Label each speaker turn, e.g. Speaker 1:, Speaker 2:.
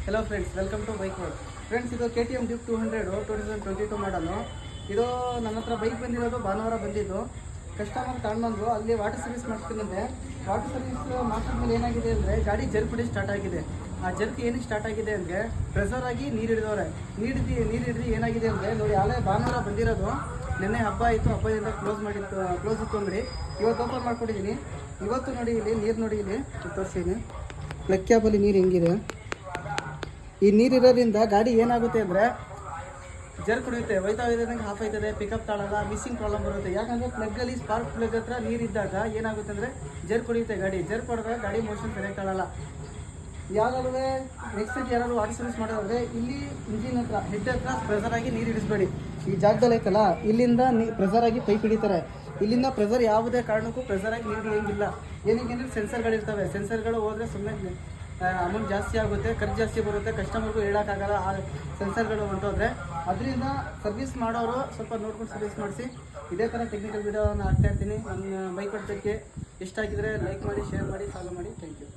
Speaker 1: Hello friends, welcome to bike world. Friends, ಇದು KTM Duke 200 2022 ಮಾಡಲು. ಇದು ನನ್ನ ಹತ್ರ ಬೈಕ್ ಬಂದಿರೋದು ಭಾನುವಾರ ಬಂದಿದ್ದು. ಕಸ್ಟಮರ್ ತಗೊಂಡ್ಬಂದು ಅಲ್ಲಿ ವಾಟರ್ ಸರ್ವಿಸ್ ಮಾಡಿಸ್ಕೊಂಡೆ. ವಾಟರ್ ಸರ್ವಿಸ್ ಮಾಡಿಸಿದ್ಮೇಲೆ ಏನಾಗಿದೆ ಅಂದರೆ ಗಾಡಿ ಜರ್ಕ್ ಹೊಡಿ ಸ್ಟಾರ್ಟ್ ಆಗಿದೆ. ಆ ಜರ್ಕ್ ಏನಕ್ಕೆ ಸ್ಟಾರ್ಟ್ ಆಗಿದೆ ಅಂದರೆ ಪ್ರೆಷರ್ ಆಗಿ ನೀರು ಹಿಡಿದವ್ರೆ. ನೀರು ಹಿಡಿದು ಏನಾಗಿದೆ ಅಂದರೆ ನೋಡಿ, ಅಲ್ಲೇ ಭಾನುವಾರ ಬಂದಿರೋದು. ನಿನ್ನೆ ಹಬ್ಬ ಆಯಿತು, ಹಬ್ಬದಿಂದ ಕ್ಲೋಸ್ ಇತ್ತು ಅಂಗಡಿ. ಇವತ್ತು ಓಪನ್ ಮಾಡ್ಕೊಂಡಿದ್ದೀನಿ. ಇವತ್ತು ನೋಡಿ, ಇಲ್ಲಿ ನೀರು ನೋಡಿ, ಇಲ್ಲಿ ತೋರಿಸಿದ್ದೀನಿ. ಪ್ಲಗ್ ಕ್ಯಾಬಲ್ಲಿ ನೀರು ಹೆಂಗಿದೆ. ಈ ನೀರಿರೋದ್ರಿಂದ ಗಾಡಿ ಏನಾಗುತ್ತೆ ಅಂದರೆ ಜರ್ಕ್ ಹೊಡೆಯುತ್ತೆ, ಹೋಯ್ತಾ ಇದ್ದಂಗೆ ಹಾಫ್ ಆಯ್ತದೆ, ಪಿಕಪ್ ತಾಳಲ್ಲ, ಮಿಸ್ಸಿಂಗ್ ಪ್ರಾಬ್ಲಮ್ ಬರುತ್ತೆ. ಯಾಕಂದರೆ ಪ್ಲಗ್ಗಲ್ಲಿ ಸ್ಪಾರ್ಕ್ ಪ್ಲಗ್ ಹತ್ರ ನೀರಿದ್ದಾಗ ಏನಾಗುತ್ತೆ ಅಂದರೆ ಜರ್ಕ್ ಹೊಡೆಯುತ್ತೆ ಗಾಡಿ. ಜರ್ಕ್ ಹೊಡೆದಾಗ ಗಾಡಿ ಮೋಷನ್ ಸರಿಯಾಗಿ ತಾಳಲ್ಲ. ಯಾವ್ದಾದ್ರು ನೆಕ್ಸ್ಟ್ ಸೈಟ್ ಯಾರು ವಾಟರ್ ಸರ್ವಿಸ್ ಮಾಡೋದಾದ್ರೆ ಇಲ್ಲಿ ಇಂಜಿನ್ ಹತ್ರ ಹೆಡ್ ಹತ್ರ ಪ್ರೆಷರ್ ಆಗಿ ನೀರು ಹಿಡಿಸ್ಬೇಡಿ. ಈ ಜಾಗದಲ್ಲಿ ಐತಲ್ಲ, ಇಲ್ಲಿಂದ ಪ್ರೆಷರ್ ಆಗಿ ಪೈಪ್ ಹಿಡಿತಾರೆ. ಇಲ್ಲಿಂದ ಪ್ರೆಷರ್ ಯಾವುದೇ ಕಾರಣಕ್ಕೂ ಪ್ರೆಷರ್ ಆಗಿ ನೀರು ಹಿಡಿಯಂಗಿಲ್ಲ. ಏನಕ್ಕೆ ಅಂದರೆ ಸೆನ್ಸರ್ಗಳಿರ್ತವೆ. ಸೆನ್ಸರ್ಗಳು ಹೋದರೆ ಸುಮ್ಮನೆ ಅಮೌಂಟ್ ಜಾಸ್ತಿ ಆಗುತ್ತೆ, ಖರ್ಚು ಜಾಸ್ತಿ ಬರುತ್ತೆ, ಕಸ್ಟಮರ್ಗೂ ಹೇಳೋಕ್ಕಾಗಲ್ಲ ಆ ಸೆನ್ಸರ್ಗಳು ಹೊಂಟೋದ್ರೆ. ಅದರಿಂದ ಸರ್ವಿಸ್ ಮಾಡೋರು ಸ್ವಲ್ಪ ನೋಡ್ಕೊಂಡು ಸರ್ವಿಸ್ ಮಾಡಿಸಿ. ಇದೇ ಥರ ಟೆಕ್ನಿಕಲ್ ವಿಡಿಯೋನ ಹಾಕ್ತಾ ಇರ್ತೀನಿ. ನನ್ನ ಬೈಕ್ ಹೊಡ್ತಕ್ಕೆ ಇಷ್ಟ ಆಗಿದ್ರೆ ಲೈಕ್ ಮಾಡಿ, ಶೇರ್ ಮಾಡಿ, ಫಾಲೋ ಮಾಡಿ. Thank you.